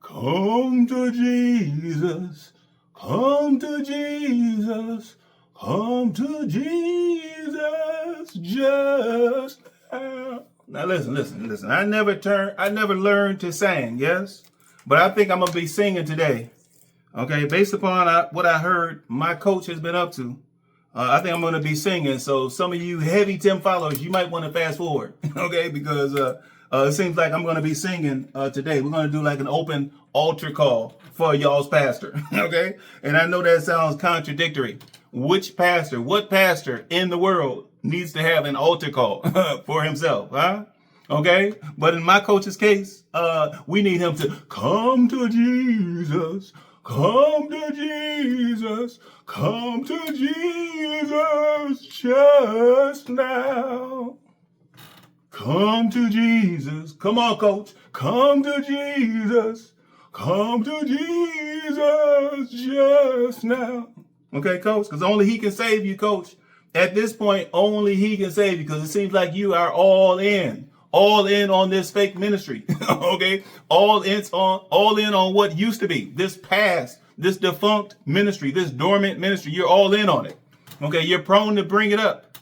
Come to Jesus. Come to Jesus. Come to Jesus just now. Now listen. I never learned to sing, yes? But I think I'm gonna be singing today. Okay, based upon what I heard my coach has been up to. I think I'm going to be singing. So some of you heavy Tim followers, you might want to fast forward, okay? Because it seems like I'm going to be singing today. We're going to do like an open altar call for y'all's pastor, okay? And I know that sounds contradictory. What pastor in the world needs to have an altar call for himself, huh? Okay? But in my coach's case, we need him to come to Jesus. Come to Jesus, come to Jesus just now. Come to Jesus. Come on, coach. Come to Jesus. Come to Jesus just now. Okay, coach, because only he can save you, coach. At this point, only he can save you because it seems like you are all in on this fake ministry. Okay, all in on what used to be this defunct ministry, this dormant ministry. You're all in on it. Okay, you're prone to bring it up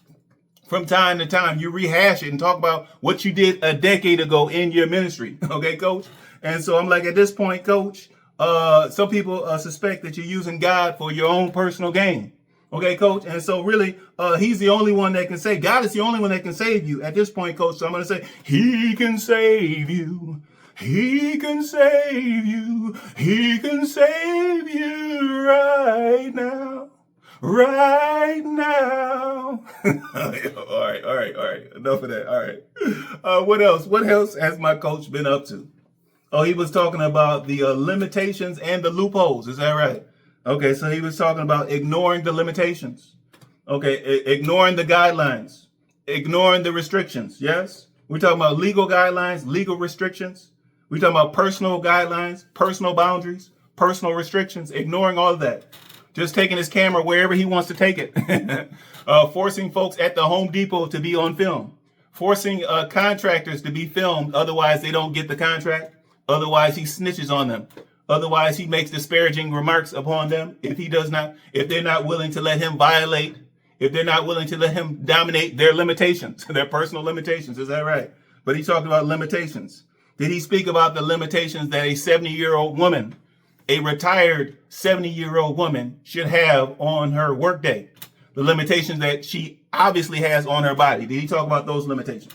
from time to time. You rehash it and talk about what you did a decade ago in your ministry. Okay, coach. And so I'm like, at this point, coach, some people suspect that you're using God for your own personal gain. Okay, coach. And so really, he's the only one that can save. God is the only one that can save you at this point, coach. So I'm going to say, he can save you. He can save you. He can save you right now. Right now. All right. Enough of that. All right. What else? What else has my coach been up to? Oh, he was talking about the limitations and the loopholes. Is that right? Okay, so he was talking about ignoring the limitations. Okay, ignoring the guidelines, ignoring the restrictions. Yes? We're talking about legal guidelines, legal restrictions. We're talking about personal guidelines, personal boundaries, personal restrictions, ignoring all of that. Just taking his camera wherever he wants to take it. Forcing folks at the Home Depot to be on film. Forcing contractors to be filmed, otherwise they don't get the contract. Otherwise he snitches on them. Otherwise, he makes disparaging remarks upon them if they're not willing to let him violate, if they're not willing to let him dominate their limitations, their personal limitations. Is that right? But he talked about limitations. Did he speak about the limitations that a 70-year-old woman, a retired 70-year-old woman should have on her workday? The limitations that she obviously has on her body. Did he talk about those limitations?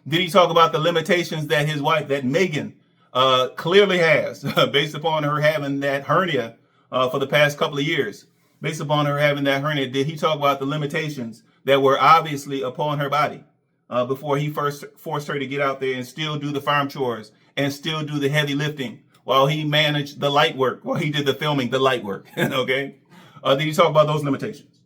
Did he talk about the limitations that his wife, that Megan, clearly has, based upon her having that hernia for the past couple of years? Based upon her having that hernia, did he talk about the limitations that were obviously upon her body before he first forced her to get out there and still do the farm chores and still do the heavy lifting while he managed the light work, while he did the filming, the light work? Okay. Did he talk about those limitations?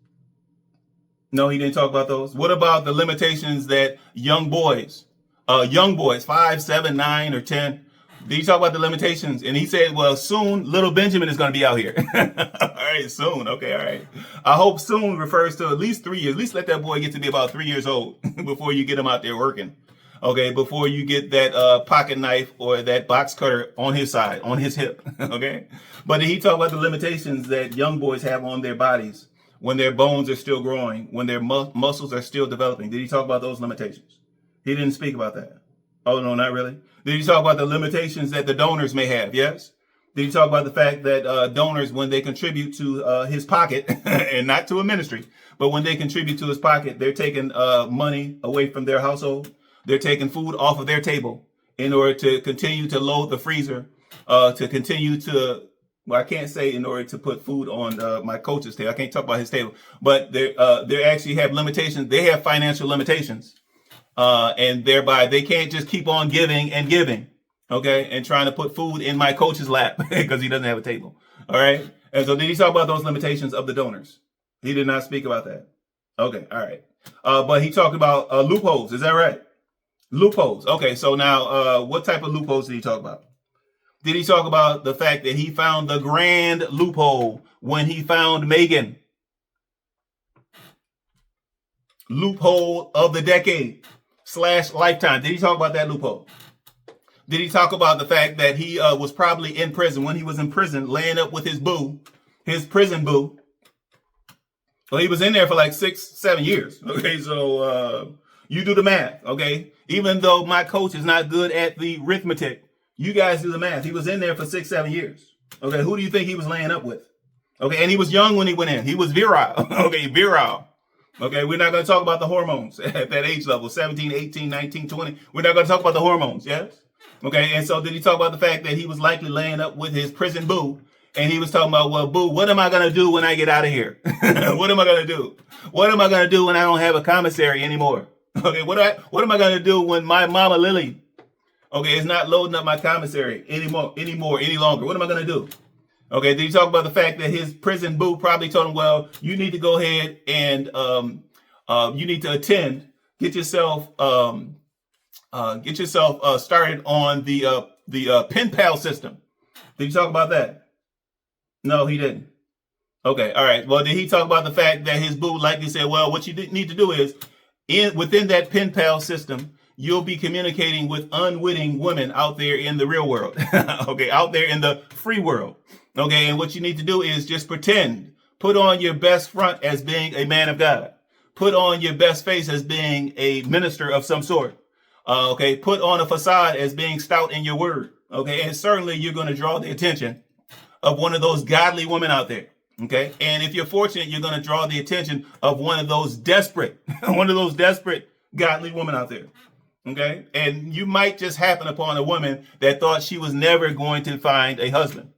No, he didn't talk about those. What about the limitations that young boys, 5, 7, 9, or 10, did he talk about the limitations? And he said, well, soon little Benjamin is going to be out here. All right, soon. Okay, all right. I hope soon refers to at least 3 years. At least let that boy get to be about 3 years old before you get him out there working. Okay, before you get that pocket knife or that box cutter on his side, on his hip. Okay. But did he talk about the limitations that young boys have on their bodies when their bones are still growing, when their muscles are still developing? Did he talk about those limitations? He didn't speak about that. Oh, no, not really. Did he talk about the limitations that the donors may have? Yes. Did he talk about the fact that donors, when they contribute to his pocket, and not to a ministry, but when they contribute to his pocket, they're taking money away from their household. They're taking food off of their table in order to continue to load the freezer, to continue to, well, I can't say in order to put food on my coach's table. I can't talk about his table, but they actually have limitations. They have financial limitations. And thereby they can't just keep on giving and giving, okay, and trying to put food in my coach's lap because he doesn't have a table. All right. And so did he talk about those limitations of the donors? He did not speak about that. Okay. All right. But he talked about loopholes. Is that right? Loopholes. Okay. So now what type of loopholes did he talk about? Did he talk about the fact that he found the grand loophole when he found Megan? Loophole of the decade / lifetime. Did he talk about that loophole? Did he talk about the fact that he was probably in prison, when he was in prison, laying up with his boo, his prison boo? Well, he was in there for like 6-7 years. Okay, so you do the math. Okay, even though my coach is not good at the arithmetic, you guys do the math. He was in there for 6-7 years. Okay, who do you think he was laying up with? Okay, and he was young when he went in. He was virile. Okay, virile. Okay, we're not going to talk about the hormones at that age level, 17, 18, 19, 20. We're not going to talk about the hormones, yes? Okay, and so did he talk about the fact that he was likely laying up with his prison boo? And he was talking about, well, boo, what am I going to do when I get out of here? What am I going to do? What am I going to do when I don't have a commissary anymore? Okay, what am I going to do when my mama Lily, okay, is not loading up my commissary any longer? What am I going to do? Okay, did he talk about the fact that his prison boo probably told him, well, you need to go ahead and you need to attend, get yourself started on the pen pal system. Did he talk about that? No, he didn't. Okay, all right. Well, did he talk about the fact that his boo likely said, well, what you need to do is within that pen pal system, you'll be communicating with unwitting women out there in the real world. Okay, out there in the free world. Okay, and what you need to do is just pretend. Put on your best front as being a man of God. Put on your best face as being a minister of some sort. Okay, put on a facade as being stout in your word. Okay, and certainly you're going to draw the attention of one of those godly women out there. Okay, and if you're fortunate, you're going to draw the attention of one of those desperate godly women out there. Okay, and you might just happen upon a woman that thought she was never going to find a husband.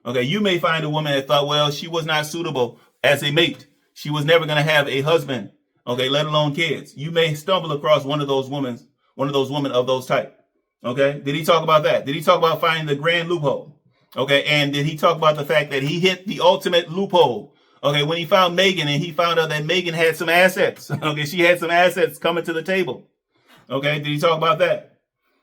Okay, you may find a woman that thought, well, she was not suitable as a mate. She was never going to have a husband, okay, let alone kids. You may stumble across one of those women of those type. Okay, did he talk about that? Did he talk about finding the grand loophole? Okay, and did he talk about the fact that he hit the ultimate loophole? Okay, when he found Megan and he found out that Megan had some assets. Okay, she had some assets coming to the table. Okay, did he talk about that?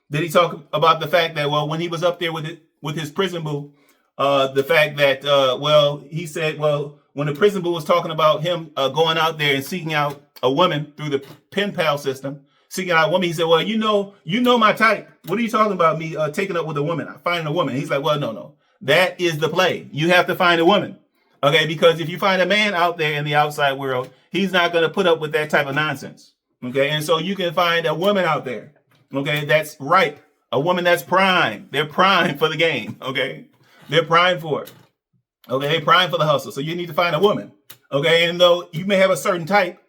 Did he talk about the fact that, well, when he was up there with his prison boo, the fact that, he said, well, when the prison boo was talking about him going out there and seeking out a woman through the pen pal system, seeking out a woman, he said, well, you know my type. What are you talking about me taking up with a woman, finding a woman? He's like, well, no. That is the play. You have to find a woman. Okay, because if you find a man out there in the outside world, he's not going to put up with that type of nonsense. Okay, and so you can find a woman out there, okay, that's ripe, a woman that's prime. They're prime for the game, okay? They're prime for it. Okay, they're prime for the hustle. So you need to find a woman. Okay, and though you may have a certain type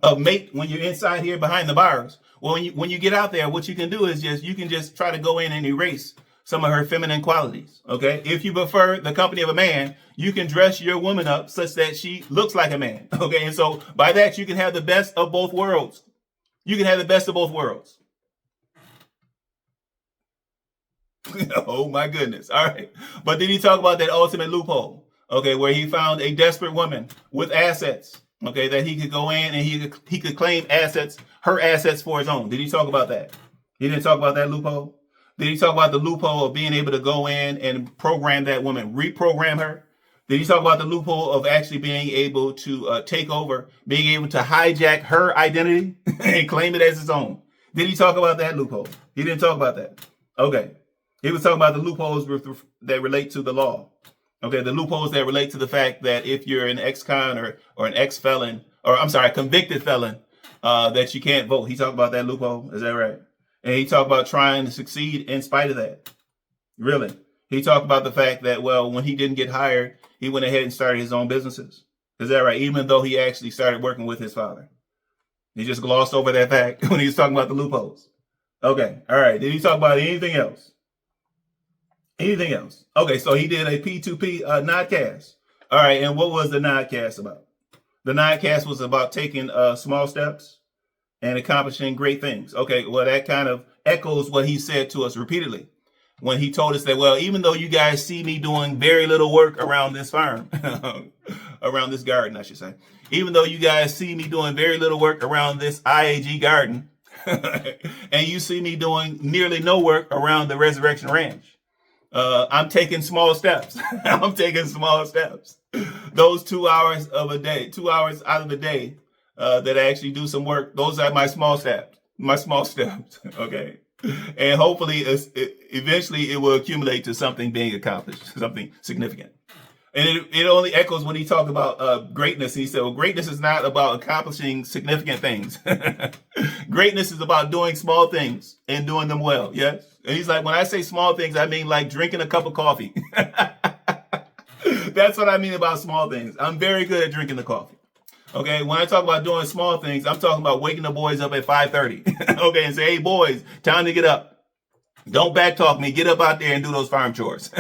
of mate when you're inside here behind the bars, well, when you get out there, what you can do is you can just try to go in and erase some of her feminine qualities. Okay, if you prefer the company of a man, you can dress your woman up such that she looks like a man. Okay, and so by that you can have the best of both worlds. You can have the best of both worlds. Oh my goodness. All right. But then he talked about that ultimate loophole, okay, where he found a desperate woman with assets, okay, that he could go in and he could claim her assets for his own. Did he talk about that? He didn't talk about that loophole. Did he talk about the loophole of being able to go in and program that woman, reprogram her? Did he talk about the loophole of actually being able to take over, being able to hijack her identity and claim it as his own? Did he talk about that loophole? He didn't talk about that. Okay. He was talking about the loopholes that relate to the law. Okay, the loopholes that relate to the fact that if you're an ex-con or an ex-felon, or I'm sorry, a convicted felon, that you can't vote. He talked about that loophole. Is that right? And he talked about trying to succeed in spite of that. Really? He talked about the fact that, well, when he didn't get hired, he went ahead and started his own businesses. Is that right? Even though he actually started working with his father. He just glossed over that fact when he was talking about the loopholes. Okay, all right. Did he talk about anything else? Anything else? Okay, so he did a P2P nodcast. All right, and what was the nodcast about? The nodcast was about taking small steps and accomplishing great things. Okay, well, that kind of echoes what he said to us repeatedly when he told us that, well, even though you guys see me doing very little work around this farm, around this garden, I should say, even though you guys see me doing very little work around this IAG garden, and you see me doing nearly no work around the Resurrection Ranch, I'm taking small steps. I'm taking small steps. Those 2 hours of a day, 2 hours out of the day that I actually do some work, those are my small steps. My small steps. Okay. And hopefully, eventually, it will accumulate to something being accomplished, something significant. And it only echoes when he talked about greatness. He said, well, greatness is not about accomplishing significant things. Greatness is about doing small things and doing them well. Yes. And he's like, when I say small things, I mean like drinking a cup of coffee. That's what I mean about small things. I'm very good at drinking the coffee. Okay. When I talk about doing small things, I'm talking about waking the boys up at 5:30. Okay. And say, hey, boys, time to get up. Don't backtalk me. Get up out there and do those farm chores.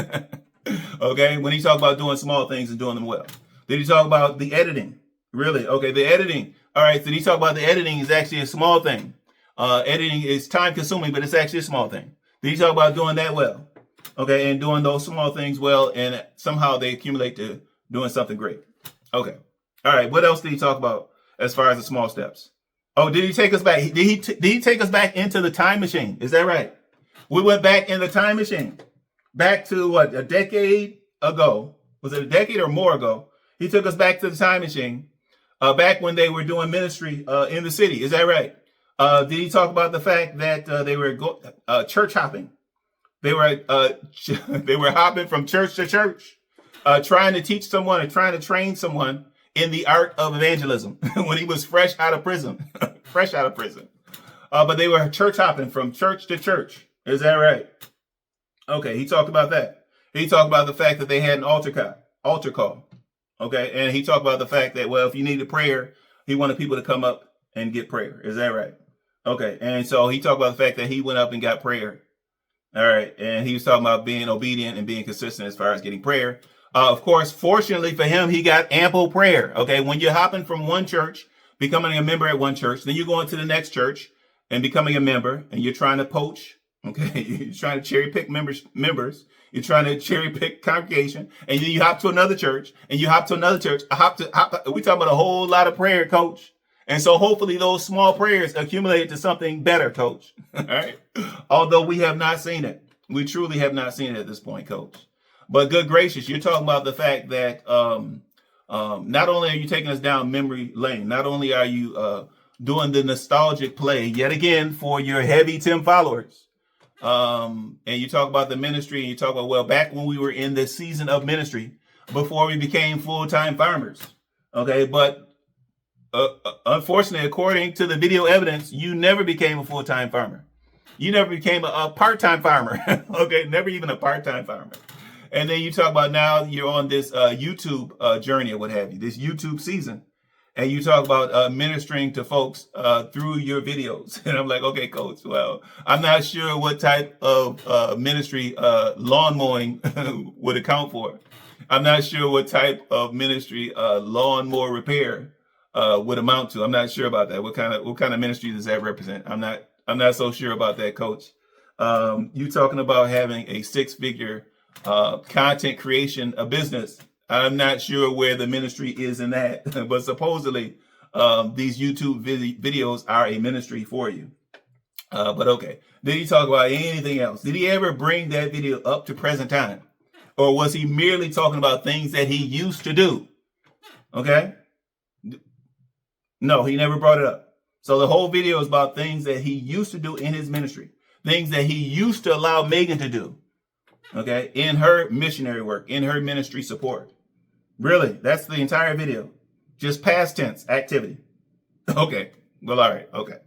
Okay, when he talked about doing small things and doing them well. Did he talk about the editing? Really? Okay, the editing. All right, did he talk about the editing is actually a small thing? Editing is time consuming, but it's actually a small thing. Did he talk about doing that well? Okay, and doing those small things well, and somehow they accumulate to doing something great. Okay. All right, what else did he talk about as far as the small steps? Oh, did he take us back? Did he take us back into the time machine? Is that right? We went back in the time machine. Back to what, a decade ago? Was it a decade or more ago? He took us back to the time machine, back when they were doing ministry in the city. Is that right? Did he talk about the fact that they were church hopping? They were hopping from church to church, trying to teach someone or trying to train someone in the art of evangelism when he was fresh out of prison, but they were church hopping from church to church. Is that right? Okay, he talked about that. He talked about the fact that they had an altar call. Okay, and he talked about the fact that, well, if you needed prayer, he wanted people to come up and get prayer. Is that right? Okay, and so he talked about the fact that he went up and got prayer. All right, and he was talking about being obedient and being consistent as far as getting prayer. Of course, fortunately for him, he got ample prayer. Okay, when you're hopping from one church, becoming a member at one church, then you go into the next church and becoming a member, and you're trying to poach. Okay, you're trying to cherry pick members. You're trying to cherry pick congregation, and then you hop to another church, and you hop to another church. We talking about a whole lot of prayer, coach. And so hopefully those small prayers accumulate to something better, coach. All right. Although we have not seen it, we truly have not seen it at this point, coach. But good gracious, you're talking about the fact that not only are you taking us down memory lane, not only are you doing the nostalgic play yet again for your heavy Tim followers. And you talk about the ministry, and you talk about, well, back when we were in this season of ministry before we became full-time farmers. Okay, but unfortunately, according to the video evidence, you never became a full-time farmer. You never became a part-time farmer. Okay, never even a part-time farmer. And then you talk about now you're on this YouTube journey or what have you, this YouTube season. And you talk about ministering to folks through your videos. And I'm like, okay, coach, well, I'm not sure what type of ministry lawn mowing would account for. I'm not sure what type of ministry lawnmower repair would amount to. I'm not sure about that. What kind of ministry does that represent? I'm not so sure about that, coach. You talking about having a 6-figure content creation, a business. I'm not sure where the ministry is in that, but supposedly these YouTube videos are a ministry for you. But okay, did he talk about anything else? Did he ever bring that video up to present time? Or was he merely talking about things that he used to do? Okay. No, he never brought it up. So the whole video is about things that he used to do in his ministry, things that he used to allow Megan to do. Okay, in her missionary work, in her ministry support. Really, that's the entire video. Just past tense activity. Okay, well, all right, okay.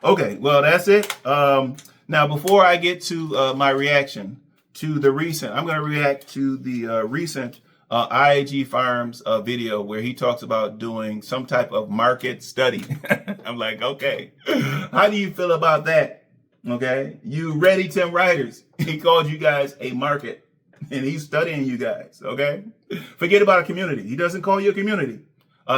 Okay, well, that's it. Now, before I get to my reaction to the recent, I'm going to react to the recent IAG Farms video where he talks about doing some type of market study. I'm like, okay, how do you feel about that? Okay, you ready, Tim Riders? He called you guys a market, and he's studying you guys. Okay, forget about a community. He doesn't call you a community.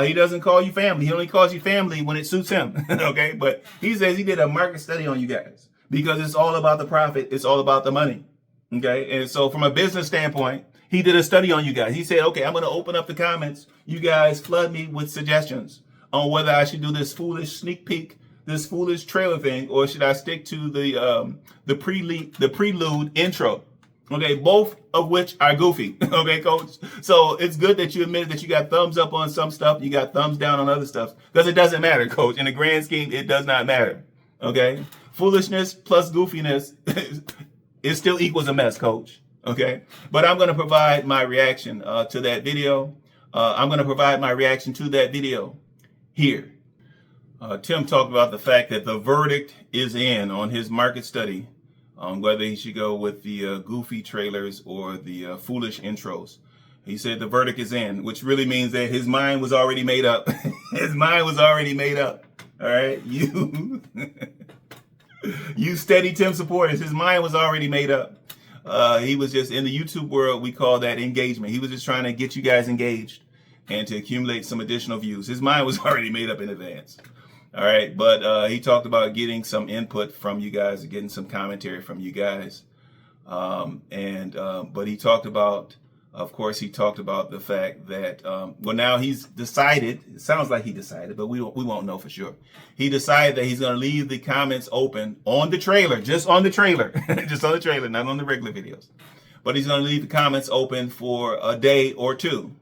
He doesn't call you family. He only calls you family when it suits him. Okay, but he says he did a market study on you guys because it's all about the profit. It's all about the money. Okay, and so from a business standpoint, he did a study on you guys. He said, okay, I'm going to open up the comments. You guys flood me with suggestions on whether I should do this foolish sneak peek, this foolish trailer thing, or should I stick to the prelude intro? Okay, both of which are goofy. Okay, coach. So it's good that you admitted that you got thumbs up on some stuff, you got thumbs down on other stuff, because it doesn't matter, coach. In the grand scheme, it does not matter. Okay, Foolishness plus goofiness it still equals a mess, coach. Okay, but I'm going to provide my reaction to that video. I'm going to provide my reaction to that video here. Tim talked about the fact that the verdict is in on his market study on whether he should go with the goofy trailers or the foolish intros. He said the verdict is in, which really means that his mind was already made up. His mind was already made up. All right, you steady Tim supporters, his mind was already made up. He was just, in the YouTube world, we call that engagement. He was just trying to get you guys engaged and to accumulate some additional views. His mind was already made up in advance. All right, but he talked about getting some input from you guys, getting some commentary from you guys. But he talked about, of course, he talked about the fact that, well, now he's decided, it sounds like he decided, but we won't know for sure. He decided that he's going to leave the comments open on the trailer, just on the trailer, just on the trailer, not on the regular videos. But he's going to leave the comments open for a day or two,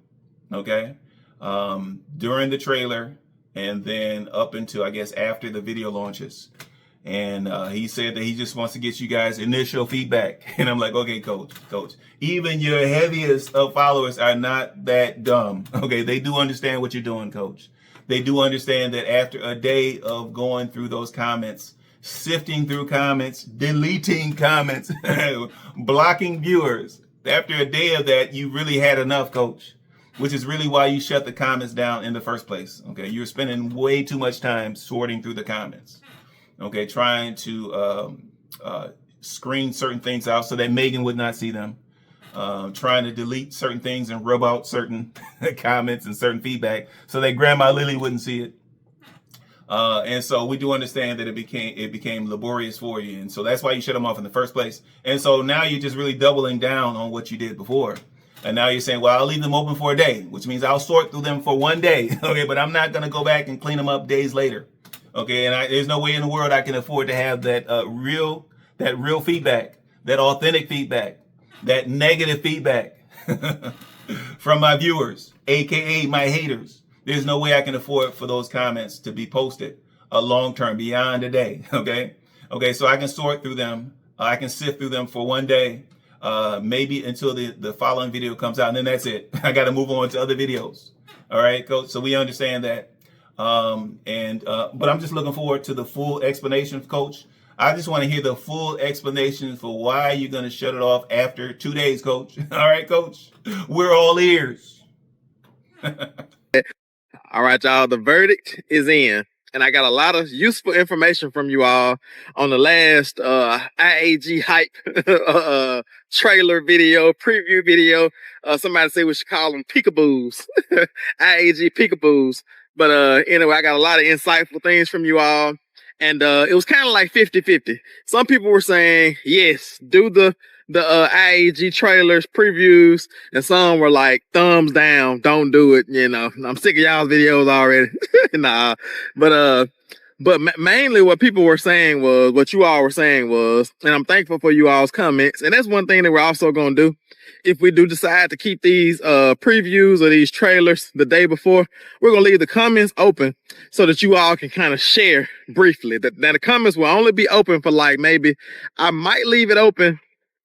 okay, during the trailer and then up until, I guess, after the video launches. And he said that he just wants to get you guys initial feedback. And I'm like, okay, coach, even your heaviest of followers are not that dumb. Okay, they do understand what you're doing, coach. They do understand that after a day of going through those comments, sifting through comments, deleting comments, blocking viewers, after a day of that, you really had enough, coach, which is really why you shut the comments down in the first place. Okay, you're spending way too much time sorting through the comments. Okay, trying to screen certain things out so that Megan would not see them. Trying to delete certain things and rub out certain comments and certain feedback so that Grandma Lily wouldn't see it. And so we do understand that it became laborious for you. And so that's why you shut them off in the first place. And so now you're just really doubling down on what you did before. And now you're saying, well, I'll leave them open for a day, which means I'll sort through them for one day. Okay, but I'm not going to go back and clean them up days later. Okay, and there's no way in the world I can afford to have that real feedback, that authentic feedback, that negative feedback from my viewers, aka my haters. There's no way I can afford for those comments to be posted a long term, beyond a day. Okay, so I can sort through them. I can sift through them for one day, maybe until the following video comes out, and then that's it. I got to move on to other videos. All right, coach. So we understand that. But I'm just looking forward to the full explanation, coach. I just want to hear the full explanation for why you're going to shut it off after 2 days, coach. All right, coach. We're all ears. All right, y'all. The verdict is in. And I got a lot of useful information from you all on the last IAG hype trailer video, preview video. Somebody said we should call them peekaboos. IAG peekaboos. But anyway, I got a lot of insightful things from you all. And it was kind of like 50-50. Some people were saying, yes, do the IAG trailers, previews. And some were like, thumbs down, don't do it. You know, I'm sick of y'all's videos already. Nah, but mainly what people were saying was, what you all were saying was, and I'm thankful for you all's comments. And that's one thing that we're also going to do. If we do decide to keep these previews or these trailers the day before, we're going to leave the comments open so that you all can kind of share briefly. Now the comments will only be open for like, maybe I might leave it open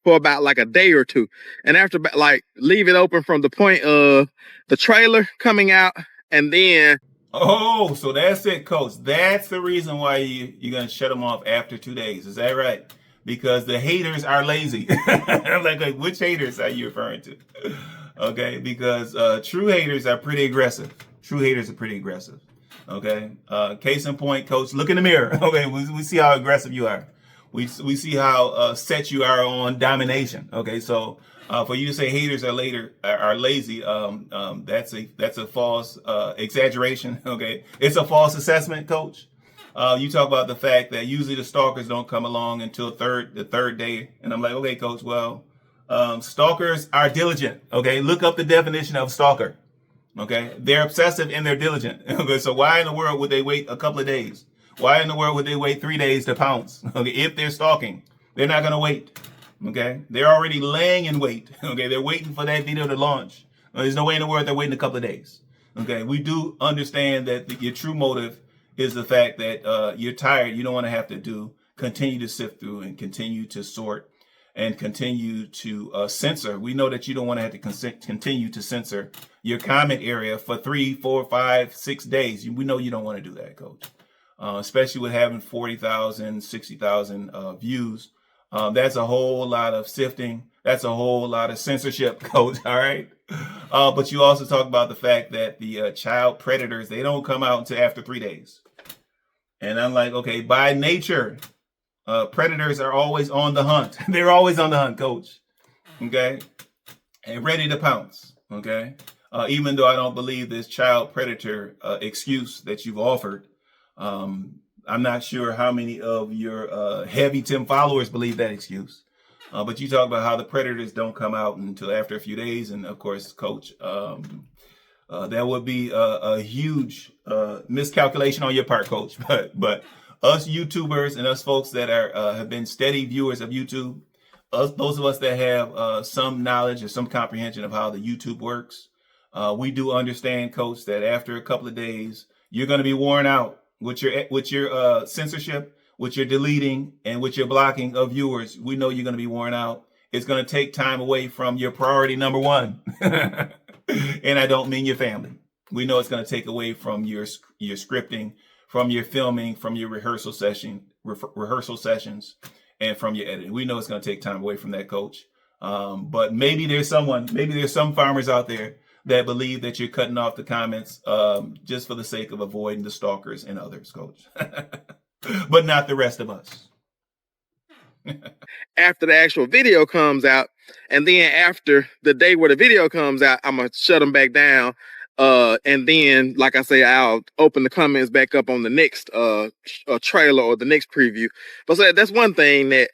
for about like a day or two. And after, like, leave it open from the point of the trailer coming out, and then. Oh, so that's it, coach. That's the reason why you're going to shut them off after 2 days. Is that right? Because the haters are lazy. I'm like, which haters are you referring to? Okay, because true haters are pretty aggressive. True haters are pretty aggressive. Okay, case in point, coach, look in the mirror. Okay, we see how aggressive you are. We see how set you are on domination. Okay, so for you to say haters are lazy, that's a false exaggeration. Okay, it's a false assessment, coach. You talk about the fact that usually the stalkers don't come along until the third day. And I'm like, okay, coach, well, stalkers are diligent. Okay, look up the definition of stalker. Okay, they're obsessive and they're diligent. Okay, so why in the world would they wait a couple of days? Why in the world would they wait 3 days to pounce? Okay, if they're stalking, they're not going to wait. Okay, they're already laying in wait. Okay, they're waiting for that video to launch. There's no way in the world they're waiting a couple of days. Okay, we do understand that your true motive is the fact that you're tired. You don't want to have to do continue to sift through and continue to sort and continue to censor. We know that you don't want to have to continue to censor your comment area for 3, 4, 5, 6 days. We know you don't want to do that, Coach. Especially with having 40,000, 60,000 views. That's a whole lot of sifting. That's a whole lot of censorship, Coach. All right. But you also talk about the fact that the child predators, they don't come out until after 3 days. And I'm like, okay, by nature, predators are always on the hunt. They're always on the hunt, Coach. Okay. And ready to pounce. Okay. Even though I don't believe this child predator excuse that you've offered. I'm not sure how many of your heavy Tim followers believe that excuse. But you talk about how the predators don't come out until after a few days. And of course, Coach, that would be a huge miscalculation on your part, Coach. But us YouTubers and us folks that are have been steady viewers of YouTube, those of us that have some knowledge or some comprehension of how the YouTube works, we do understand, Coach, that after a couple of days, you're going to be worn out with your censorship, with your deleting, and with your blocking of viewers. We know you're going to be worn out. It's going to take time away from your priority number one. And I don't mean your family. We know it's going to take away from your scripting, from your filming, from your rehearsal sessions, and from your editing. We know it's going to take time away from that, Coach. But maybe there's some farmers out there that believe that you're cutting off the comments just for the sake of avoiding the stalkers and others, Coach. But not the rest of us. After the actual video comes out, and then after the day where the video comes out, I'm going to shut them back down. And then, like I say, I'll open the comments back up on the next trailer or the next preview. But so that's one thing that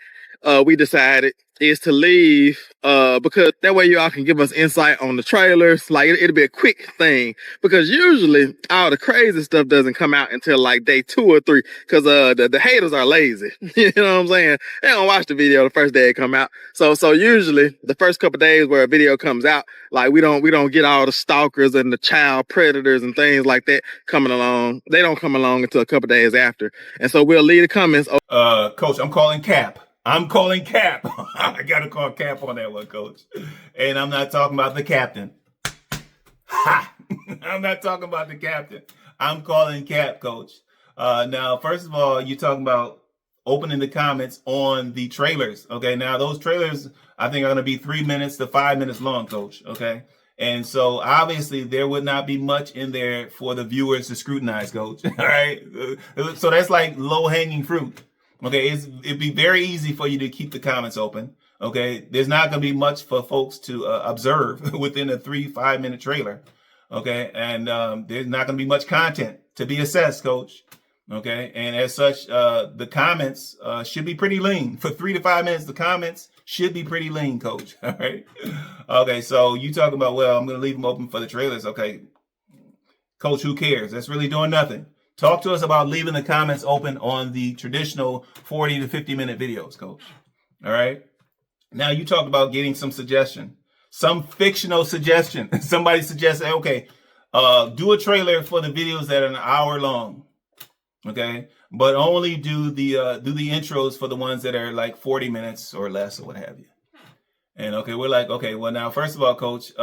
we decided is to leave because that way y'all can give us insight on the trailers. Like it'll be a quick thing because usually all the crazy stuff doesn't come out until like day 2 or 3 because the haters are lazy. You know what I'm saying? They don't watch the video the first day it come out. So usually the first couple of days where a video comes out, like we don't get all the stalkers and the child predators and things like that coming along. They don't come along until a couple of days after. And so we'll leave the comments. Coach, I'm calling Cap. I got to call Cap on that one, Coach. And I'm not talking about the captain. Ha! I'm not talking about the captain. I'm calling Cap, Coach. Now, first of all, you're talking about opening the comments on the trailers. Okay, now those trailers, I think, are going to be 3 minutes to 5 minutes long, Coach. Okay. And so obviously there would not be much in there for the viewers to scrutinize, Coach. All right. So that's like low hanging fruit. Okay, it'd be very easy for you to keep the comments open. Okay, there's not going to be much for folks to observe within a 3-5 minute trailer. Okay, and there's not going to be much content to be assessed, Coach. Okay, and as such, the comments should be pretty lean. For 3 to 5 minutes, the comments should be pretty lean, Coach. All right. Okay, so you talking about, well, I'm going to leave them open for the trailers. Okay, Coach, who cares? That's really doing nothing. Talk to us about leaving the comments open on the traditional 40 to 50 minute videos, Coach. All right. Now you talked about getting some suggestion, some fictional suggestion. Somebody suggested, okay, do a trailer for the videos that are an hour long. Okay. But only do the intros for the ones that are like 40 minutes or less or what have you. And okay, we're like, okay, well now, first of all, Coach,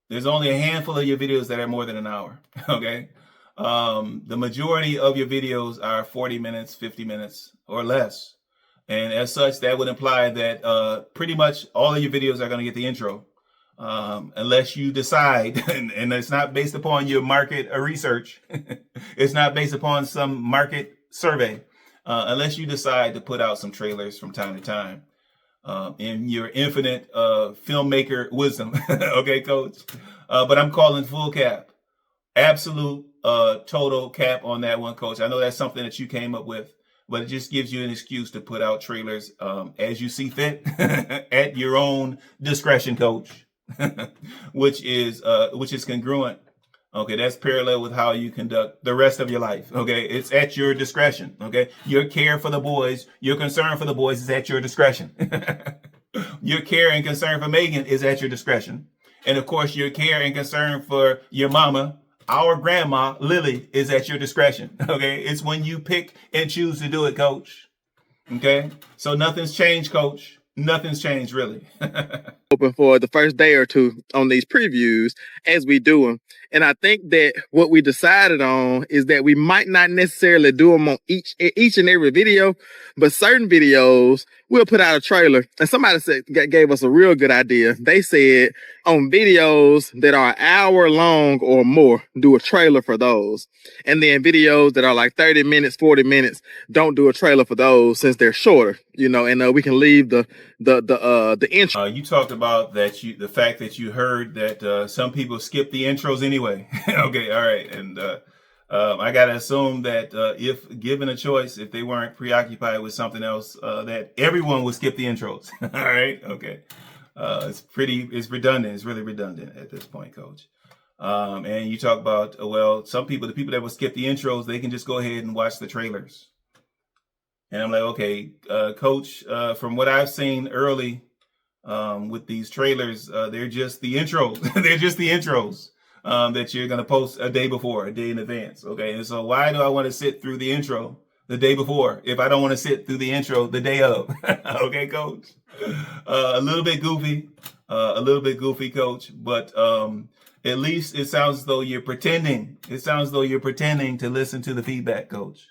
there's only a handful of your videos that are more than an hour. Okay. The majority of your videos are 40 minutes, 50 minutes or less. And as such, that would imply that pretty much all of your videos are going to get the intro, unless you decide, and it's not based upon your market or research. It's not based upon some market survey, unless you decide to put out some trailers from time to time in your infinite filmmaker wisdom. Okay, Coach? But I'm calling full cap. Absolute total cap on that one, Coach. I know that's something that you came up with, but it just gives you an excuse to put out trailers as you see fit at your own discretion, Coach, which is congruent. Okay, that's parallel with how you conduct the rest of your life. Okay, it's at your discretion. Okay, your care for the boys, your concern for the boys is at your discretion. Your care and concern for Megan is at your discretion, and of course, your care and concern for your mama, our grandma, Lily, is at your discretion. Okay, it's when you pick and choose to do it, Coach. Okay, so nothing's changed, Coach. Nothing's changed, really. Open for the first day or two on these previews as we do them. And I think that what we decided on is that we might not necessarily do them on each and every video, but certain videos we'll put out a trailer. And somebody gave us a real good idea. They said on videos that are an hour long or more, do a trailer for those. And then videos that are like 30 minutes, 40 minutes, don't do a trailer for those since they're shorter, you know, and we can leave the intro. You talked about that the fact that you heard that some people skip the intros anyway. Okay, all right. And I got to assume that if given a choice, if they weren't preoccupied with something else, that everyone would skip the intros. All right, okay. It's redundant. It's really redundant at this point, Coach. And you talk about, well, the people that will skip the intros, they can just go ahead and watch the trailers. And I'm like, okay, Coach, from what I've seen early with these trailers, they're just the intros. They're just the intros that you're going to post a day before, a day in advance. Okay, and so why do I want to sit through the intro the day before if I don't want to sit through the intro the day of? Okay, Coach. A little bit goofy, Coach, but at least it sounds as though you're pretending. It sounds as though you're pretending to listen to the feedback, Coach.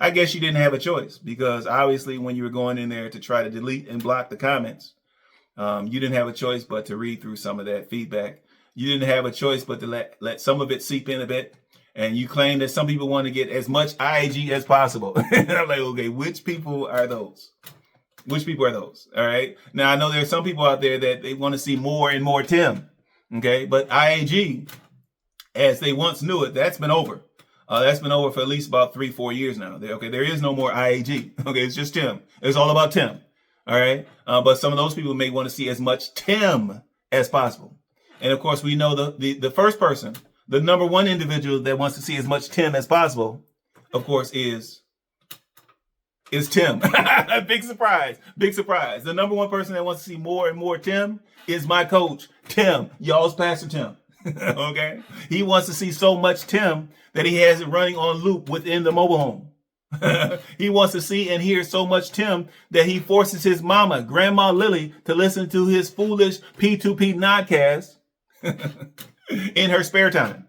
I guess you didn't have a choice because obviously when you were going in there to try to delete and block the comments, you didn't have a choice but to read through some of that feedback. You didn't have a choice but to let some of it seep in a bit. And you claim that some people want to get as much IAG as possible. And I'm like, okay, which people are those? Which people are those? All right. Now, I know there are some people out there that they want to see more and more Tim. Okay. But IAG, as they once knew it, that's been over. That's been over for at least about 3-4 years now. Okay, there is no more IAG. Okay, it's just Tim. It's all about Tim. All right, but some of those people may want to see as much Tim as possible. And of course, we know the first person, the number one individual that wants to see as much Tim as possible, of course, is Tim. Big surprise. Big surprise. The number one person that wants to see more and more Tim is my coach, Tim, y'all's Pastor Tim. Okay, he wants to see so much Tim that he has it running on loop within the mobile home. He wants to see and hear so much Tim that he forces his mama, Grandma Lily, to listen to his foolish P2P nodcast in her spare time.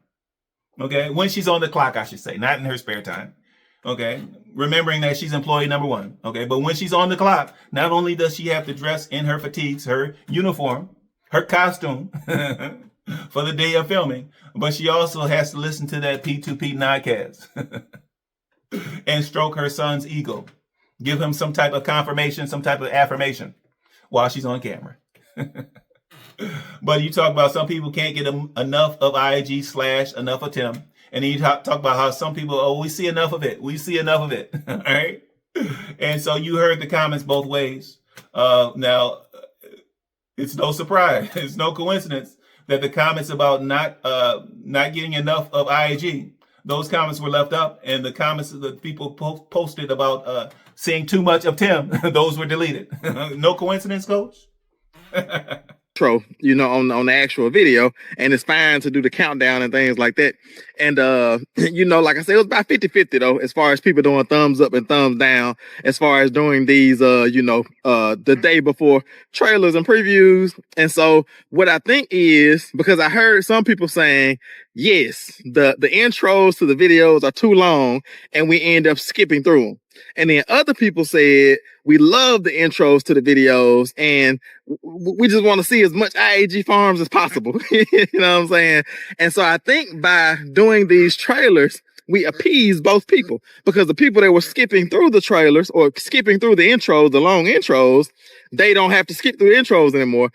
Okay, when she's on the clock, I should say, not in her spare time. Okay, remembering that she's employee number one. Okay, but when she's on the clock, not only does she have to dress in her fatigues, her uniform, her costume for the day of filming, but she also has to listen to that P2P nodcast and stroke her son's ego, give him some type of confirmation, some type of affirmation while she's on camera. But you talk about some people can't get enough of IAG / enough of Tim. And then you talk about how some people, we see enough of it. We see enough of it. All right. And so you heard the comments both ways. Now, it's no surprise. It's no coincidence that the comments about not getting enough of IAG, those comments were left up, and the comments that people posted about seeing too much of Tim, those were deleted. No coincidence, Coach? You know, on the actual video, and it's fine to do the countdown and things like that. And you know, like I said, it was about 50-50 though, as far as people doing thumbs up and thumbs down, as far as doing these you know, the day before trailers and previews. And so what I think is, because I heard some people saying, yes, the intros to the videos are too long and we end up skipping through them. And then other people said, we love the intros to the videos and we just want to see as much IAG Farms as possible. You know what I'm saying? And so I think by doing these trailers, we appease both people, because the people that were skipping through the trailers or skipping through the intros, the long intros, they don't have to skip through the intros anymore.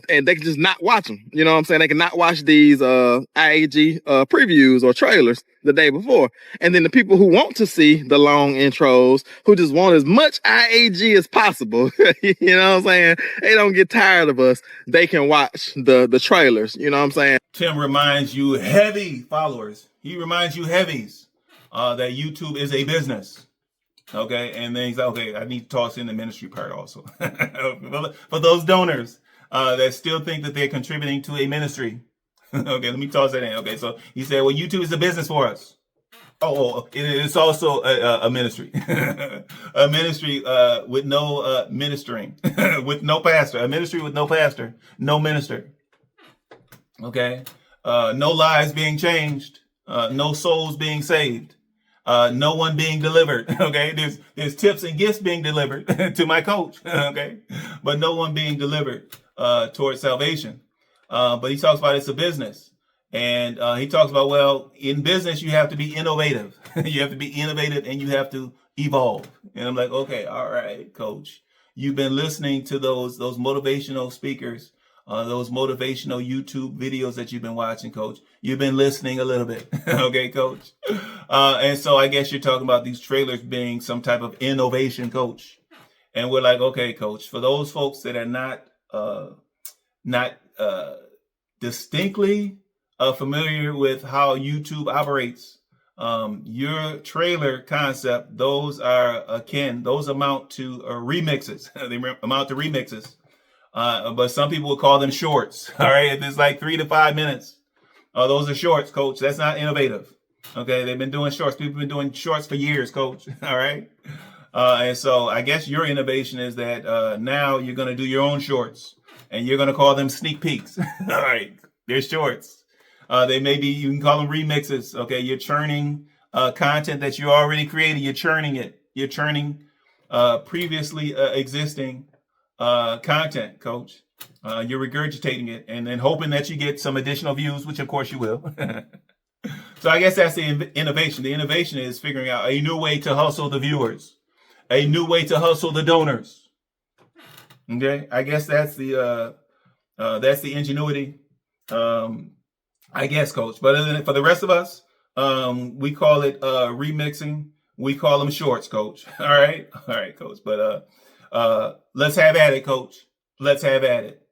And they can just not watch them. You know what I'm saying? They can not watch these IAG previews or trailers the day before. And then the people who want to see the long intros, who just want as much IAG as possible, you know what I'm saying? They don't get tired of us. They can watch the trailers. You know what I'm saying? Tim reminds you heavy followers. He reminds you heavies that YouTube is a business. Okay. And then he's like, okay, I need to toss in the ministry part also. For those donors that still think that they're contributing to a ministry. Okay, let me toss that in. Okay, so he said, well, YouTube is a business for us. It's also a ministry, a ministry with no ministering, with no pastor, a ministry with no pastor, no minister. Okay, no lives being changed, no souls being saved, no one being delivered. Okay, there's tips and gifts being delivered to my coach. Okay, but no one being delivered towards salvation. But he talks about it's a business. And he talks about, well, in business, you have to be innovative. You have to be innovative and you have to evolve. And I'm like, okay, all right, coach. You've been listening to those motivational speakers, those motivational YouTube videos that you've been watching, coach. You've been listening a little bit. Okay, coach. And so I guess you're talking about these trailers being some type of innovation, coach. And we're like, okay, coach, for those folks that are not distinctly familiar with how YouTube operates, your trailer concept, those amount to remixes. They amount to remixes. But some people would call them shorts. All right. If it's like 3 to 5 minutes, those are shorts, coach. That's not innovative. Okay. They've been doing shorts. People have been doing shorts for years, coach. All right. And so I guess your innovation is that now you're going to do your own shorts and you're going to call them sneak peeks. All right. They're shorts. They may be, you can call them remixes. Okay. You're churning content that you already created. You're churning it. You're churning previously existing content, coach. You're regurgitating it and then hoping that you get some additional views, which of course you will. So I guess that's the innovation. The innovation is figuring out a new way to hustle the viewers, a new way to hustle the donors. Okay. I guess that's the ingenuity. I guess, coach. But for the rest of us, we call it remixing. We call them shorts, coach. All right, coach. But let's have at it, coach. Let's have at it.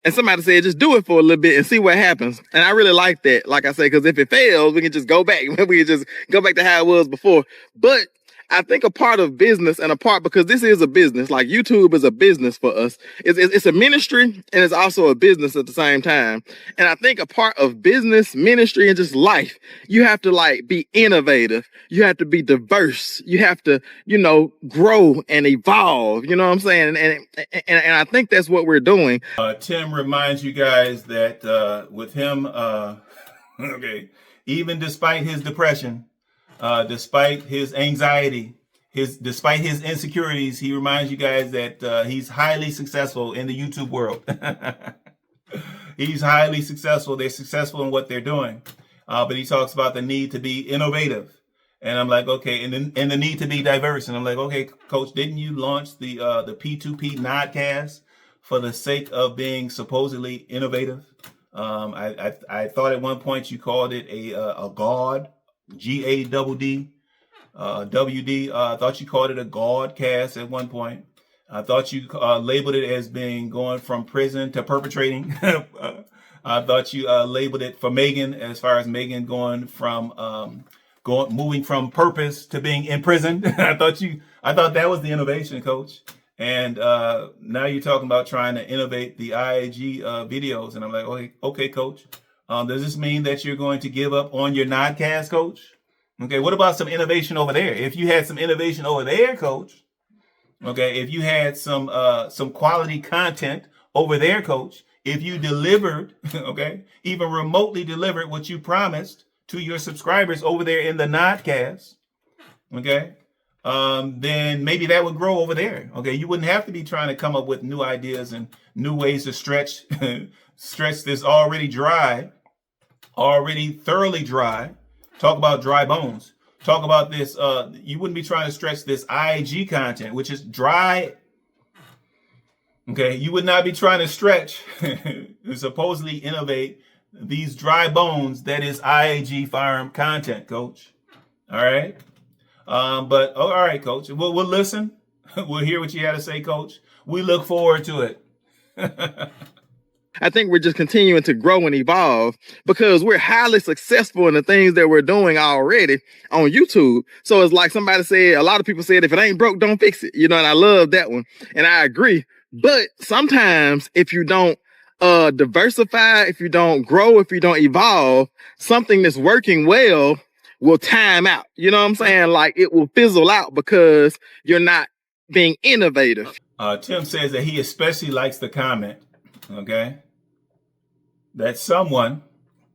And somebody said, just do it for a little bit and see what happens. And I really like that. Like I said, because if it fails, we can just go back. We can just go back to how it was before. But I think a part of business and a part, because this is a business, like YouTube is a business for us. It's a ministry and it's also a business at the same time. And I think a part of business, ministry, and just life, you have to like be innovative. You have to be diverse. You have to, grow and evolve. You know what I'm saying? And I think that's what we're doing. Tim reminds you guys that with him, okay, even despite his depression, despite his anxiety, despite his insecurities, he reminds you guys that he's highly successful in the YouTube world. He's highly successful. They're successful in what they're doing. But he talks about the need to be innovative. And I'm like, okay, and the need to be diverse. And I'm like, okay, coach, didn't you launch the P2P Nodcast for the sake of being supposedly innovative? I thought at one point you called it a God. GADD, WD. I thought you called it a Godcast at one point. I thought you labeled it as being going from prison to perpetrating. I thought you labeled it for Megan, as far as Megan going from moving from purpose to being imprisoned. I thought that was the innovation, coach. And now you're talking about trying to innovate the IAG videos, and I'm like, okay, coach. Does this mean that you're going to give up on your Nodcast, coach? Okay, what about some innovation over there? If you had some innovation over there, coach, okay, if you had some quality content over there, coach, if you delivered, okay, even remotely delivered what you promised to your subscribers over there in the Nodcast, okay, then maybe that would grow over there. Okay, you wouldn't have to be trying to come up with new ideas and new ways to stretch this already thoroughly dry. Talk about dry bones. Talk about this. You wouldn't be trying to stretch this IAG content, which is dry. Okay, you would not be trying to stretch and supposedly innovate these dry bones that is IAG Farm content, coach. All right. But all right, coach. We'll listen. We'll hear what you had to say, coach. We look forward to it. I think we're just continuing to grow and evolve because we're highly successful in the things that we're doing already on YouTube. So it's like somebody said, a lot of people said, if it ain't broke, don't fix it. And I love that one. And I agree. But sometimes if you don't diversify, if you don't grow, if you don't evolve, something that's working well will time out. You know what I'm saying? Like it will fizzle out because you're not being innovative. Tim says that he especially likes the comment, okay, that someone,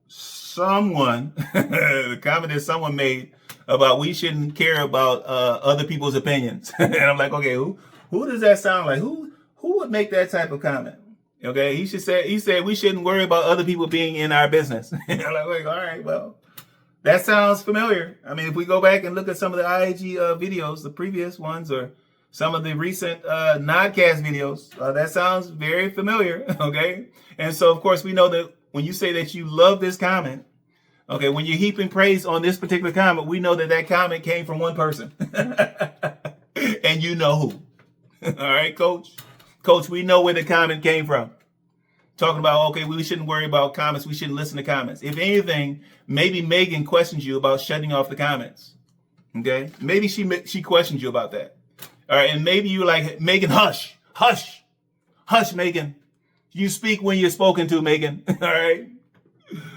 the comment that someone made about we shouldn't care about other people's opinions. And I'm like, okay, who does that sound like? Who would make that type of comment? Okay, he said we shouldn't worry about other people being in our business. And I'm like, all right, well, that sounds familiar. I mean, if we go back and look at some of the IAG videos, the previous ones, or some of the recent Nodcast videos, that sounds very familiar. Okay, and so of course we know that when you say that you love this comment, okay, when you're heaping praise on this particular comment, we know that that comment came from one person, and you know who. All right, Coach. Coach, we know where the comment came from. Talking about, okay, we shouldn't worry about comments. We shouldn't listen to comments. If anything, maybe Megan questions you about shutting off the comments. Okay? Maybe she questions you about that. All right, and maybe you're like, Megan, hush, Megan. You speak when you're spoken to, Megan. All right?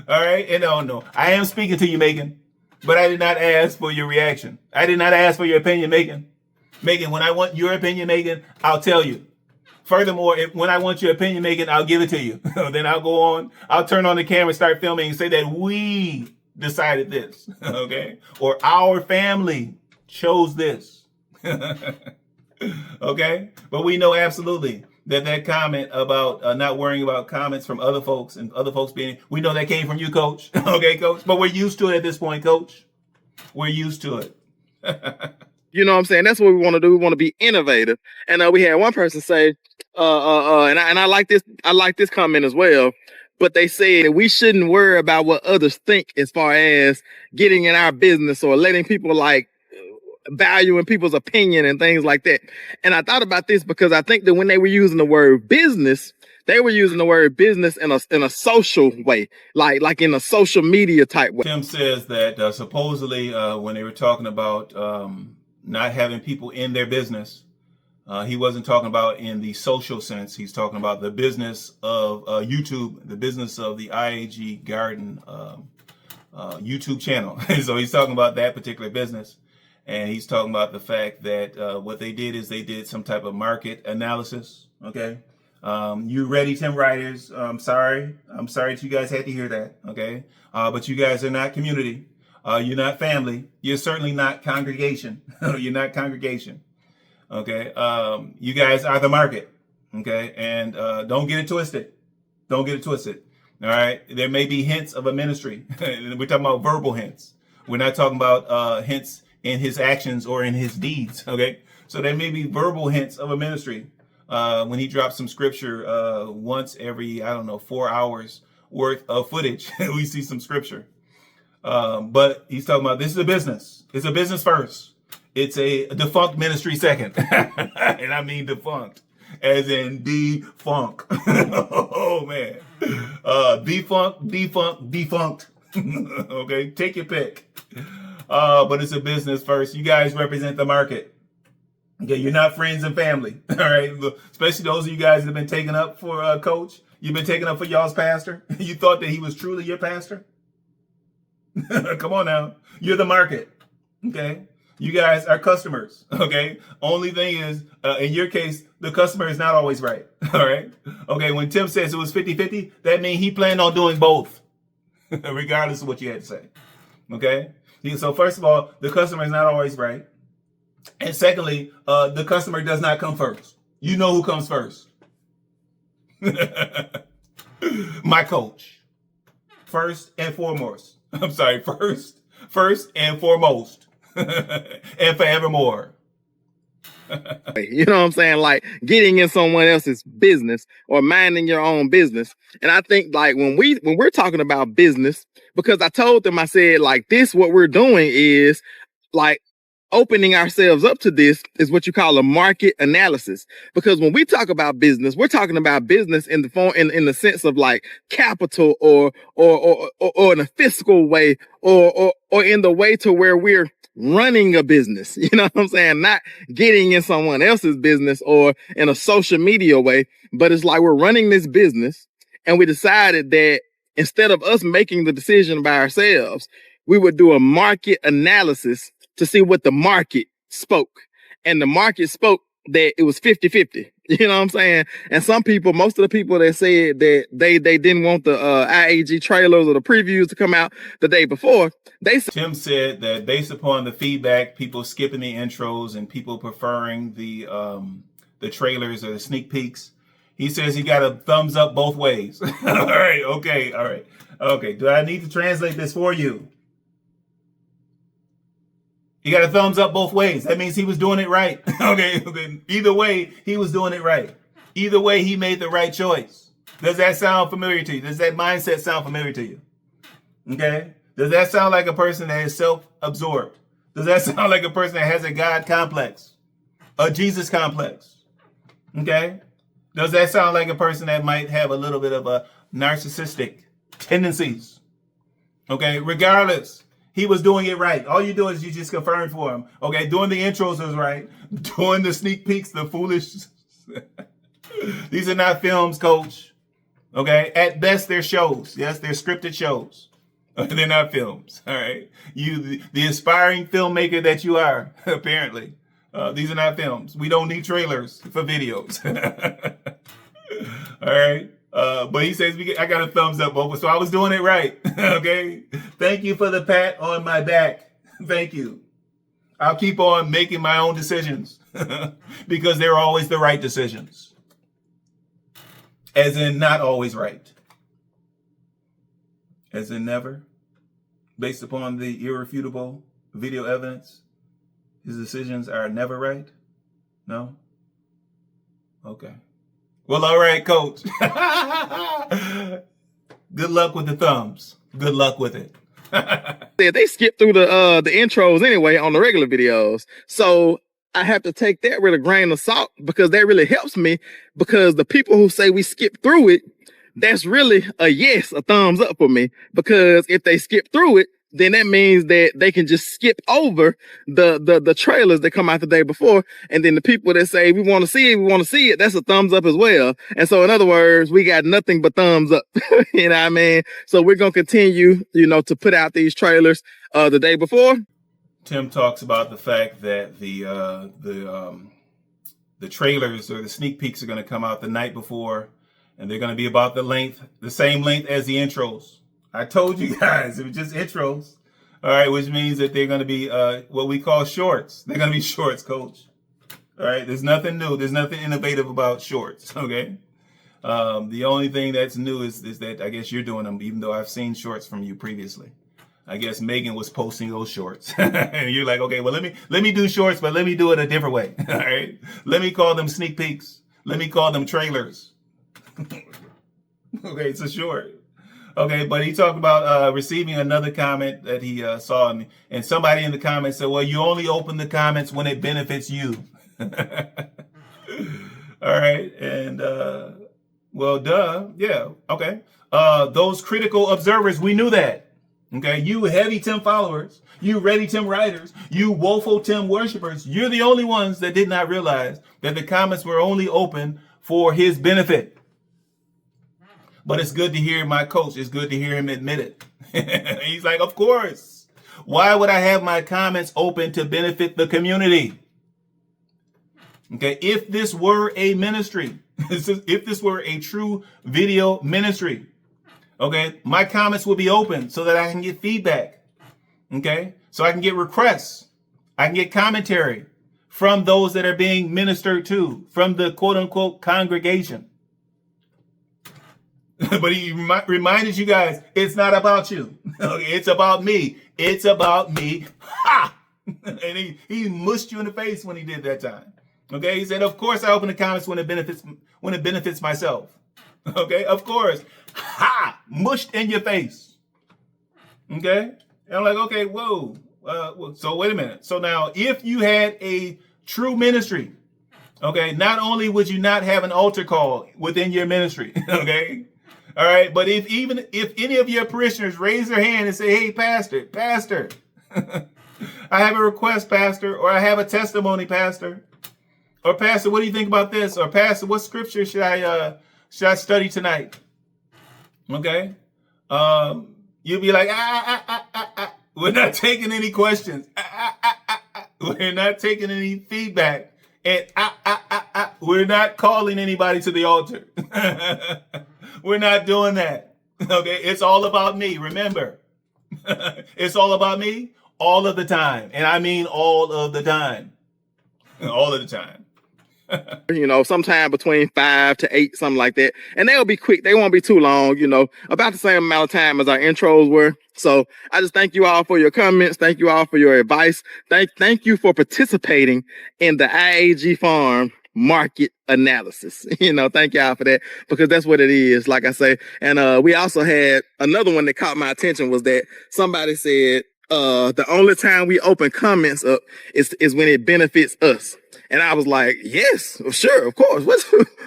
All right? And no, I am speaking to you, Megan, but I did not ask for your reaction. I did not ask for your opinion, Megan. Megan, when I want your opinion, Megan, I'll tell you. Furthermore, when I want your opinion, Megan, I'll give it to you. Then I'll turn on the camera, start filming, and say that we decided this, okay? Or our family chose this, okay? But we know absolutely that comment about not worrying about comments from other folks and other folks we know that came from you, Coach, okay, Coach? But we're used to it at this point, Coach. We're used to it. You know what I'm saying? That's what we want to do. We want to be innovative. And we had one person say, and I like this. I like this comment as well. But they said we shouldn't worry about what others think as far as getting in our business or letting people like valuing people's opinion and things like that. And I thought about this because I think that when they were using the word business, they were using the word business in a social way, like in a social media type way. Tim says that supposedly when they were talking about not having people in their business, he wasn't talking about in the social sense. He's talking about the business of YouTube, the business of the IAG Garden YouTube channel. So he's talking about that particular business. And he's talking about the fact that what they did is they did some type of market analysis. Okay. You ready, Tim Riders? I'm sorry that you guys had to hear that. Okay. But you guys are not community. You're not family. You're certainly not congregation. You're not congregation. Okay. You guys are the market. Okay. And don't get it twisted. Don't get it twisted. All right. There may be hints of a ministry. We're talking about verbal hints. We're not talking about hints in his actions or in his deeds. Okay. So there may be verbal hints of a ministry. When he drops some scripture once every, 4 hours worth of footage, we see some scripture. But he's talking about this is a business. It's a business first. It's a defunct ministry second. And I mean defunct, as in defunct. Oh, man. Defunct. Okay, take your pick. But it's a business first. You guys represent the market. Okay, you're not friends and family. All right, especially those of you guys that have been taken up for Coach. You've been taken up for y'all's pastor. You thought that he was truly your pastor. Come on now. You're the market. Okay. You guys are customers. Okay. Only thing is, in your case, the customer is not always right. All right. Okay. When Tim says it was 50-50, that means he planned on doing both, regardless of what you had to say. Okay. So first of all, the customer is not always right. And secondly, the customer does not come first. You know who comes first. My coach. First and foremost. I'm sorry, first and foremost. And forevermore. You know what I'm saying? Like getting in someone else's business or minding your own business. And I think like when we're talking about business, because I told them, I said like this, what we're doing is like opening ourselves up to this is what you call a market analysis. Because when we talk about business, we're talking about business in the form, in the sense of like capital or in a fiscal way or in the way to where we're running a business. You know what I'm saying? Not getting in someone else's business or in a social media way, but it's like we're running this business and we decided that instead of us making the decision by ourselves, we would do a market analysis to see what the market spoke. And the market spoke that it was 50-50. You know what I'm saying? And some people, most of the people that said that they didn't want the IAG trailers or the previews to come out the day before, Tim said that based upon the feedback, people skipping the intros and people preferring the trailers or the sneak peeks, he says he got a thumbs up both ways. All right, okay, all right. Okay, do I need to translate this for you? He got a thumbs up both ways. That means he was doing it right. Okay. Either way, he was doing it right. Either way, he made the right choice. Does that sound familiar to you? Does that mindset sound familiar to you? Okay. Does that sound like a person that is self-absorbed? Does that sound like a person that has a God complex? A Jesus complex? Okay. Does that sound like a person that might have a little bit of a narcissistic tendencies? Okay. Regardless, he was doing it right. All you do is you just confirmed for him. Okay, doing the intros was right. Doing the sneak peeks, the foolish. These are not films, coach. Okay, at best they're shows. Yes, they're scripted shows. They're not films. All right, you, the aspiring filmmaker that you are, apparently. These are not films. We don't need trailers for videos. All right. But he says I got a thumbs up, so I was doing it right. Okay. Thank you for the pat on my back. Thank you. I'll keep on making my own decisions because they're always the right decisions. As in not always right. As in never. Based upon the irrefutable video evidence, his decisions are never right? No? Okay. Well, all right, coach. Good luck with the thumbs. Good luck with it. They skip through the intros anyway on the regular videos. So I have to take that with a grain of salt because that really helps me, because the people who say we skip through it, that's really a yes, a thumbs up for me, because if they skip through it, then that means that they can just skip over the trailers that come out the day before. And then the people that say, we want to see it, that's a thumbs up as well. And so in other words, we got nothing but thumbs up. You know what I mean? So we're going to continue, to put out these trailers the day before. Tim talks about the fact that the trailers or the sneak peeks are going to come out the night before, and they're going to be about the same length as the intros. I told you guys, it was just intros. All right, which means that they're going to be what we call shorts. They're going to be shorts, coach. All right, there's nothing new. There's nothing innovative about shorts, okay? The only thing that's new is that I guess you're doing them, even though I've seen shorts from you previously. I guess Megan was posting those shorts. And you're like, okay, well, let me do shorts, but let me do it a different way. All right, let me call them sneak peeks. Let me call them trailers. Okay, it's a short. Okay, but he talked about receiving another comment that he saw, and somebody in the comments said, well, you only open the comments when it benefits you. All right, and well, duh, yeah, okay. Those critical observers, we knew that. Okay, you heavy Tim followers, you ready Tim writers, you woeful Tim worshipers, you're the only ones that did not realize that the comments were only open for his benefit. But it's good to hear my coach. It's good to hear him admit it. He's like, of course. Why would I have my comments open to benefit the community? Okay, if this were a ministry, if this were a true video ministry, okay, my comments will be open so that I can get feedback. Okay, so I can get requests. I can get commentary from those that are being ministered to, from the quote unquote congregation. But he reminded you guys, it's not about you. Okay, it's about me. It's about me. Ha! And he mushed you in the face when he did that time. Okay, he said, of course I open the comments when it benefits myself. Okay, of course. Ha! Mushed in your face. Okay? And I'm like, okay, whoa. So wait a minute. So now, if you had a true ministry, okay, not only would you not have an altar call within your ministry, okay? All right, but if any of your parishioners raise their hand and say, hey, pastor, I have a request, pastor, or I have a testimony, pastor, or pastor, what do you think about this? Or pastor, what scripture should I study tonight? Okay. You'll be like, We're not taking any questions. We're not taking any feedback. And we're not calling anybody to the altar. We're not doing that. Okay, it's all about me. Remember, it's all about me all of the time. And I mean all of the time. All of the time. You know, sometime between 5 to 8, something like that. And they'll be quick. They won't be too long, you know, about the same amount of time as our intros were. So I just thank you all for your comments. Thank you all for your advice. Thank you for participating in the IAG Farm market analysis. You know, thank y'all for that, because that's what it is, like I say. And we also had another one that caught my attention, was that somebody said the only time we open comments up is when it benefits us. And I was like, yes, sure, of course.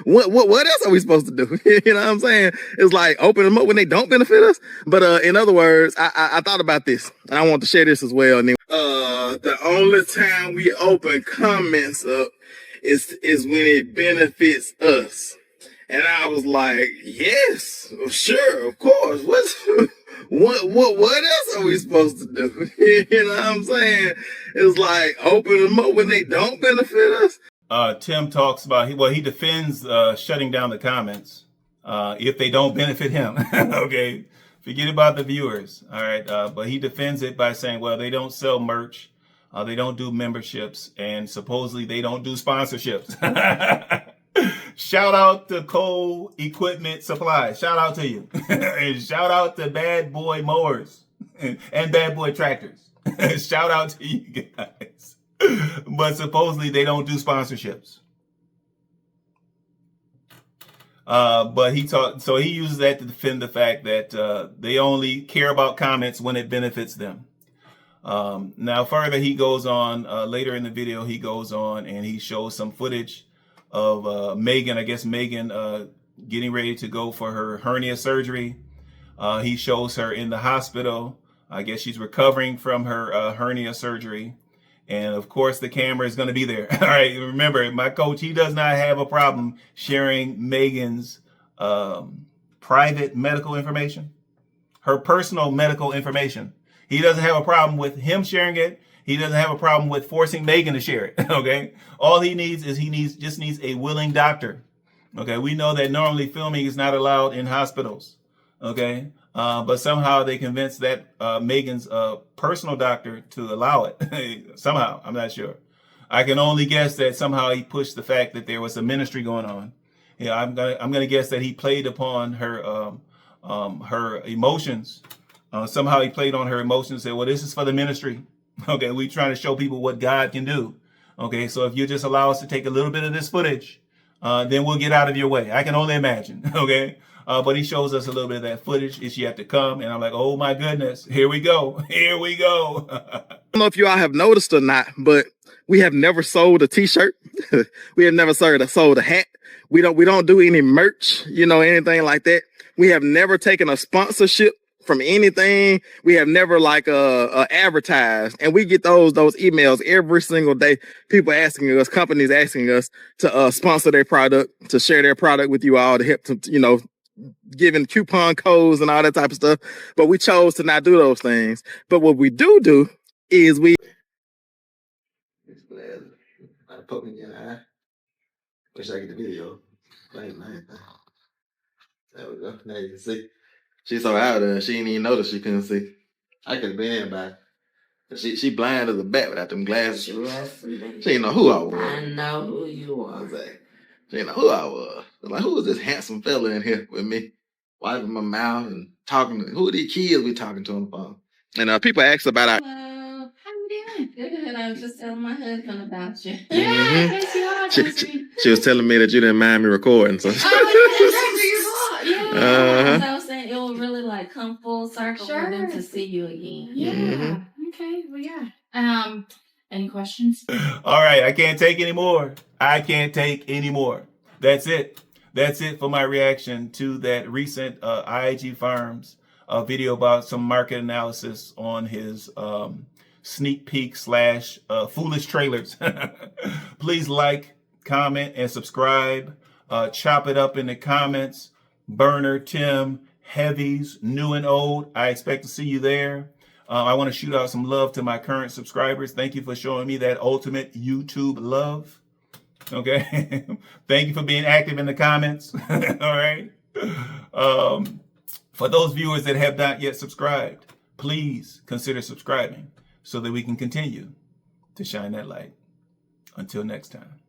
What else are we supposed to do? You know what I'm saying? It's like open them up when they don't benefit us. But in other words, I thought about this, and I want to share this as well. And the only time we open comments up is when it benefits us. And I was like, yes, sure, of course. What else are we supposed to do? You know what I'm saying? It's like open them up when they don't benefit us. Tim talks about, he defends shutting down the comments if they don't benefit him. Okay, forget about the viewers. All right, but he defends it by saying, well, they don't sell merch, they don't do memberships, and supposedly they don't do sponsorships. Shout out to Cole Equipment Supply. Shout out to you. And shout out to Bad Boy Mowers and Bad Boy Tractors. Shout out to you guys. But supposedly they don't do sponsorships. But he uses that to defend the fact that they only care about comments when it benefits them. Now further, he goes on, later in the video, he goes on and he shows some footage of Megan, I guess Megan getting ready to go for her hernia surgery. He shows her in the hospital. I guess she's recovering from her hernia surgery. And of course, the camera is going to be there. All right. Remember, my coach, he does not have a problem sharing Megan's private medical information, her personal medical information. He doesn't have a problem with him sharing it. He doesn't have a problem with forcing Megan to share it. Okay. All he needs is just needs a willing doctor. Okay. We know that normally filming is not allowed in hospitals. Okay. But somehow they convinced that Megan's personal doctor to allow it. Somehow, I'm not sure. I can only guess that somehow he pushed the fact that there was a ministry going on. Yeah, I'm gonna guess that he played upon her emotions. Somehow he played on her emotions and said, well, this is for the ministry. Okay, we trying to show people what God can do. Okay, so if you just allow us to take a little bit of this footage, then we'll get out of your way. I can only imagine. Okay, but he shows us a little bit of that footage. It's yet to come, and I'm like, oh my goodness, here we go, here we go. I don't know if you all have noticed or not, but we have never sold a T-shirt. We have never sold a hat. We don't do any merch, you know, anything like that. We have never taken a sponsorship from anything. We have never advertised, and we get those emails every single day. People asking us, companies asking us to sponsor their product, to share their product with you all, to help to, you know, giving coupon codes and all that type of stuff. But we chose to not do those things. But what we do is we poke me in the eye. Wish I get the video. There we go. Now you can see. She's so out there, she didn't even notice she couldn't see. I could have been in by. She blind as a bat without them glasses. She didn't know who I was. I know who you are. Exactly. She didn't know who I was. Like, who is this handsome fella in here with me? Wiping my mouth and talking to, who are these kids we talking to on the phone? And people ask about our... Hello, how you doing? Good. I was just telling my husband about you. She was telling me that you didn't mind me recording. So. I was saying it would really like come full circle for them to see you again. Yeah. Okay. Well, yeah. Any questions? All right. I can't take any more. That's it. That's it for my reaction to that recent IAG Farms video about some market analysis on his sneak peek / foolish trailers. Please like, comment, and subscribe. Chop it up in the comments. Burner, Tim, Heavies, new and old. I expect to see you there. I want to shoot out some love to my current subscribers. Thank you for showing me that ultimate YouTube love. Okay. Thank you for being active in the comments. All right. For those viewers that have not yet subscribed, please consider subscribing so that we can continue to shine that light. Until next time.